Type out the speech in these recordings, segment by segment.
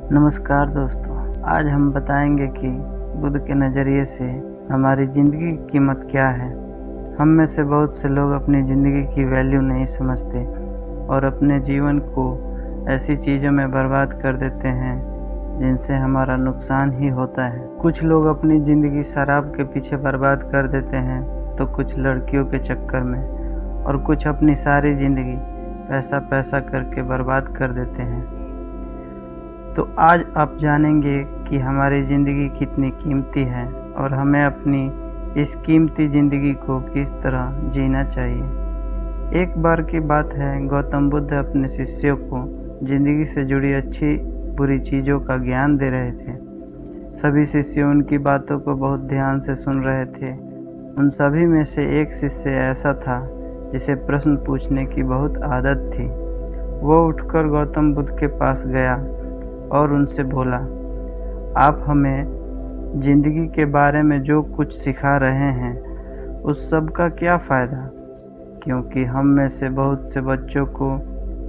नमस्कार दोस्तों, आज हम बताएंगे कि बुद्ध के नज़रिए से हमारी ज़िंदगी की कीमत क्या है। हम में से बहुत से लोग अपनी ज़िंदगी की वैल्यू नहीं समझते और अपने जीवन को ऐसी चीज़ों में बर्बाद कर देते हैं जिनसे हमारा नुकसान ही होता है। कुछ लोग अपनी ज़िंदगी शराब के पीछे बर्बाद कर देते हैं तो कुछ लड़कियों के चक्कर में, और कुछ अपनी सारी ज़िंदगी पैसा करके बर्बाद कर देते हैं। तो आज आप जानेंगे कि हमारी ज़िंदगी कितनी कीमती है और हमें अपनी इस कीमती ज़िंदगी को किस तरह जीना चाहिए। एक बार की बात है, गौतम बुद्ध अपने शिष्यों को ज़िंदगी से जुड़ी अच्छी बुरी चीज़ों का ज्ञान दे रहे थे। सभी शिष्य उनकी बातों को बहुत ध्यान से सुन रहे थे। उन सभी में से एक शिष्य ऐसा था जिसे प्रश्न पूछने की बहुत आदत थी। वो उठकर गौतम बुद्ध के पास गया और उनसे बोला, आप हमें ज़िंदगी के बारे में जो कुछ सिखा रहे हैं उस सब का क्या फ़ायदा, क्योंकि हम में से बहुत से बच्चों को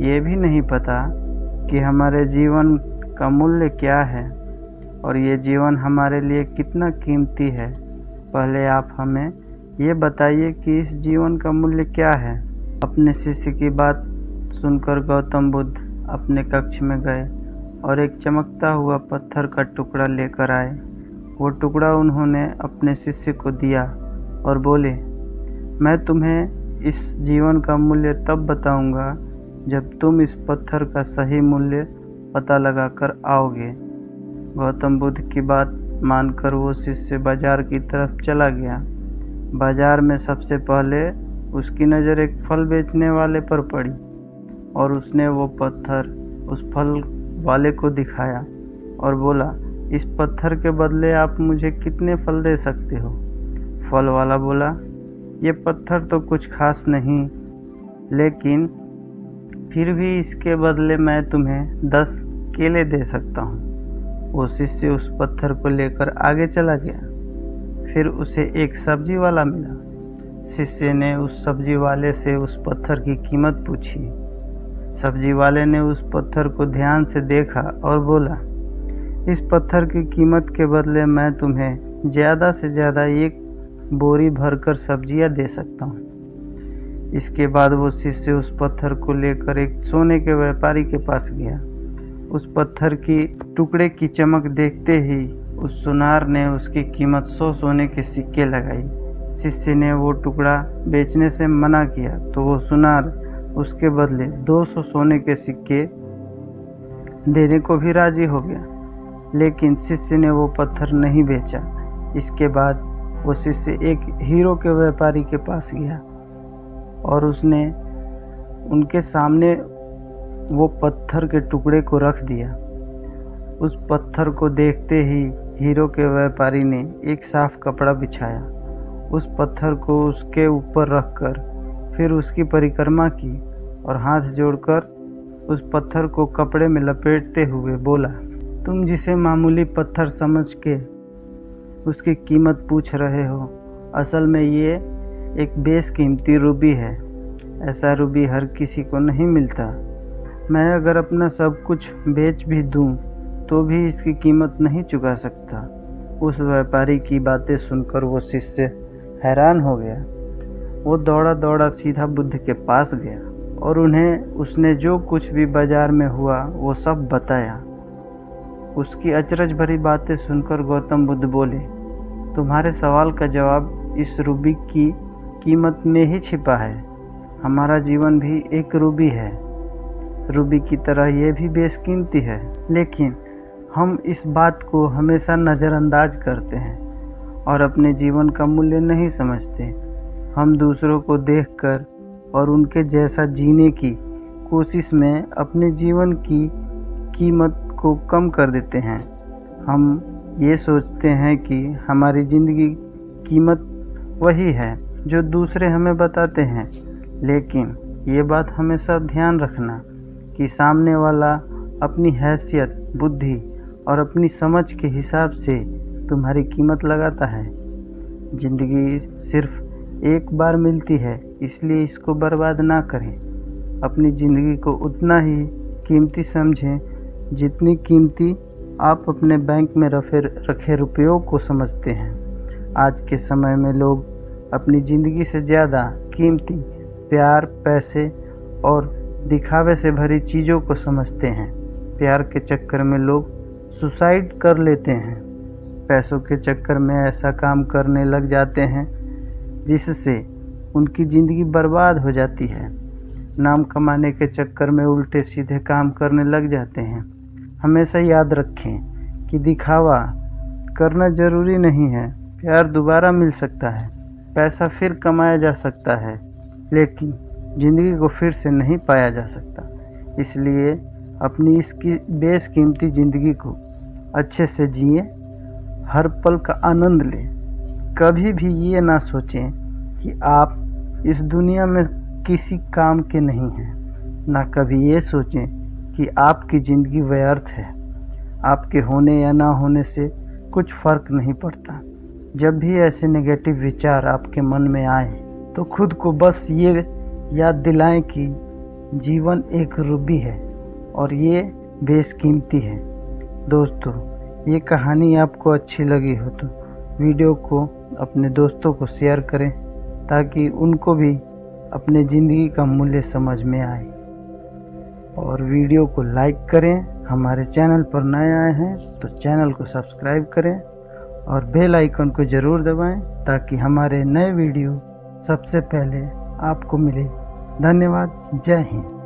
ये भी नहीं पता कि हमारे जीवन का मूल्य क्या है और ये जीवन हमारे लिए कितना कीमती है। पहले आप हमें ये बताइए कि इस जीवन का मूल्य क्या है। अपने शिष्य की बात सुनकर गौतम बुद्ध अपने कक्ष में गए और एक चमकता हुआ पत्थर का टुकड़ा लेकर आए। वो टुकड़ा उन्होंने अपने शिष्य को दिया और बोले, मैं तुम्हें इस जीवन का मूल्य तब बताऊंगा जब तुम इस पत्थर का सही मूल्य पता लगाकर आओगे। गौतम बुद्ध की बात मानकर वो शिष्य बाजार की तरफ चला गया। बाजार में सबसे पहले उसकी नज़र एक फल बेचने वाले पर पड़ी और उसने वो पत्थर उस फल वाले को दिखाया और बोला, इस पत्थर के बदले आप मुझे कितने फल दे सकते हो। फल वाला बोला, ये पत्थर तो कुछ खास नहीं, लेकिन फिर भी इसके बदले मैं तुम्हें 10 केले दे सकता हूँ। वो शिष्य उस पत्थर को लेकर आगे चला गया। फिर उसे एक सब्जी वाला मिला। शिष्य ने उस सब्जी वाले से उस पत्थर की कीमत पूछी। सब्जी वाले ने उस पत्थर को ध्यान से देखा और बोला, इस पत्थर की कीमत के बदले मैं तुम्हें ज़्यादा से ज़्यादा 1 बोरी भरकर सब्जियां दे सकता हूँ। इसके बाद वो शिष्य उस पत्थर को लेकर एक सोने के व्यापारी के पास गया। उस पत्थर की टुकड़े की चमक देखते ही उस सुनार ने उसकी कीमत 100 सोने के सिक्के लगाई। शिष्य ने वो टुकड़ा बेचने से मना किया तो वो सुनार उसके बदले 200 सोने के सिक्के देने को भी राजी हो गया, लेकिन शिष्य ने वो पत्थर नहीं बेचा। इसके बाद वो शिष्य एक हीरो के व्यापारी के पास गया और उसने उनके सामने वो पत्थर के टुकड़े को रख दिया। उस पत्थर को देखते ही हीरो के व्यापारी ने एक साफ कपड़ा बिछाया, उस पत्थर को उसके ऊपर रखकर फिर उसकी परिक्रमा की और हाथ जोड़कर उस पत्थर को कपड़े में लपेटते हुए बोला, तुम जिसे मामूली पत्थर समझ के उसकी कीमत पूछ रहे हो, असल में ये एक बेशकीमती रूबी है। ऐसा रूबी हर किसी को नहीं मिलता। मैं अगर अपना सब कुछ बेच भी दूं तो भी इसकी कीमत नहीं चुका सकता। उस व्यापारी की बातें सुनकर वो शिष्य हैरान हो गया। वो दौड़ा दौड़ा सीधा बुद्ध के पास गया और उन्हें उसने जो कुछ भी बाजार में हुआ वो सब बताया। उसकी अचरज भरी बातें सुनकर गौतम बुद्ध बोले, तुम्हारे सवाल का जवाब इस रूबी की कीमत में ही छिपा है। हमारा जीवन भी एक रूबी है। रूबी की तरह ये भी बेशकीमती है, लेकिन हम इस बात को हमेशा नज़रअंदाज करते हैं और अपने जीवन का मूल्य नहीं समझते। हम दूसरों को देखकर और उनके जैसा जीने की कोशिश में अपने जीवन की कीमत को कम कर देते हैं। हम ये सोचते हैं कि हमारी ज़िंदगी कीमत वही है जो दूसरे हमें बताते हैं, लेकिन ये बात हमेशा ध्यान रखना कि सामने वाला अपनी हैसियत, बुद्धि और अपनी समझ के हिसाब से तुम्हारी कीमत लगाता है। ज़िंदगी सिर्फ एक बार मिलती है, इसलिए इसको बर्बाद ना करें। अपनी ज़िंदगी को उतना ही कीमती समझें जितनी कीमती आप अपने बैंक में रखे रुपयों को समझते हैं। आज के समय में लोग अपनी ज़िंदगी से ज़्यादा कीमती प्यार, पैसे और दिखावे से भरी चीज़ों को समझते हैं। प्यार के चक्कर में लोग सुसाइड कर लेते हैं। पैसों के चक्कर में ऐसा काम करने लग जाते हैं जिससे उनकी ज़िंदगी बर्बाद हो जाती है। नाम कमाने के चक्कर में उल्टे सीधे काम करने लग जाते हैं। हमेशा याद रखें कि दिखावा करना ज़रूरी नहीं है। प्यार दोबारा मिल सकता है, पैसा फिर कमाया जा सकता है, लेकिन ज़िंदगी को फिर से नहीं पाया जा सकता। इसलिए अपनी इसकी बेशकीमती ज़िंदगी को अच्छे से जिए, हर पल का आनंद लें। कभी भी ये ना सोचें कि आप इस दुनिया में किसी काम के नहीं हैं। ना कभी ये सोचें कि आपकी ज़िंदगी व्यर्थ है। आपके होने या ना होने से कुछ फ़र्क नहीं पड़ता। जब भी ऐसे नेगेटिव विचार आपके मन में आए तो खुद को बस ये याद दिलाएं कि जीवन एक रूबी है और ये बेशकीमती है। दोस्तों, ये कहानी आपको अच्छी लगी हो तो वीडियो को अपने दोस्तों को शेयर करें ताकि उनको भी अपने ज़िंदगी का मूल्य समझ में आए। और वीडियो को लाइक करें। हमारे चैनल पर नए आए हैं तो चैनल को सब्सक्राइब करें और बेल आइकन को ज़रूर दबाएं ताकि हमारे नए वीडियो सबसे पहले आपको मिले। धन्यवाद। जय हिंद।